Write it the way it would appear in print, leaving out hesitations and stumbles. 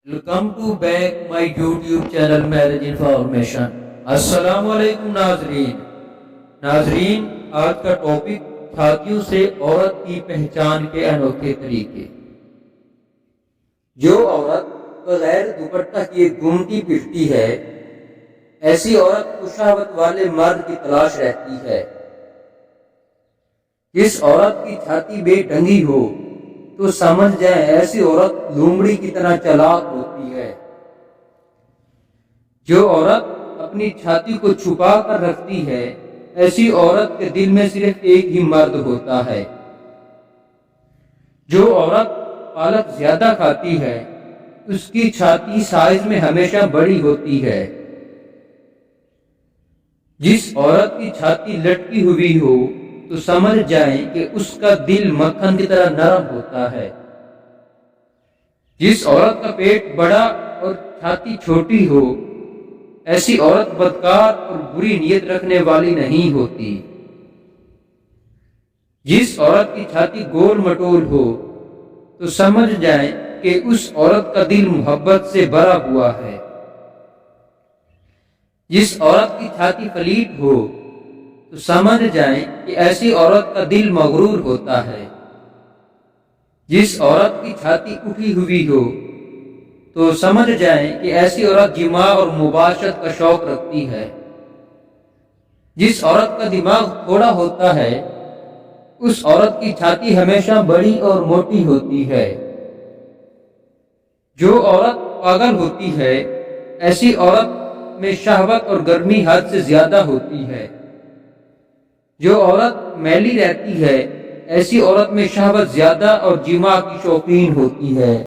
Welcome to back my YouTube channel marriage information. السلام علیکم ناظرین، آج کا ٹاپک چھاتیوں سے عورت کی پہچان کے انوکھے طریقے۔ جو عورت بغیر دوپٹہ کیے گھومتی پھرتی ہے، ایسی عورت کو شہوت والے مرد کی تلاش رہتی ہے۔ جس عورت کی چھاتی بے ڈنگی ہو تو سمجھ جائیں ایسی عورت لومڑی کی طرح چالاک ہوتی ہے۔ جو عورت اپنی چھاتی کو چھپا کر رکھتی ہے، ایسی عورت کے دل میں صرف ایک ہی مرد ہوتا ہے۔ جو عورت پالک زیادہ کھاتی ہے، اس کی چھاتی سائز میں ہمیشہ بڑی ہوتی ہے۔ جس عورت کی چھاتی لٹکی ہوئی ہو تو سمجھ جائیں کہ اس کا دل مکھن کی طرح نرم ہوتا ہے۔ جس عورت کا پیٹ بڑا اور چھاتی چھوٹی ہو، ایسی عورت بدکار اور بری نیت رکھنے والی نہیں ہوتی۔ جس عورت کی چھاتی گول مٹول ہو تو سمجھ جائیں کہ اس عورت کا دل محبت سے بھرا ہوا ہے۔ جس عورت کی چھاتی فلیٹ ہو تو سمجھ جائیں کہ ایسی عورت کا دل مغرور ہوتا ہے۔ جس عورت کی چھاتی اٹھی ہوئی ہو تو سمجھ جائیں کہ ایسی عورت جماع اور مباشرت کا شوق رکھتی ہے۔ جس عورت کا دماغ تھوڑا ہوتا ہے، اس عورت کی چھاتی ہمیشہ بڑی اور موٹی ہوتی ہے۔ جو عورت پاگل ہوتی ہے، ایسی عورت میں شہوت اور گرمی حد سے زیادہ ہوتی ہے۔ جو عورت میلی رہتی ہے، ایسی عورت میں شہوت زیادہ اور جماع کی شوقین ہوتی ہے۔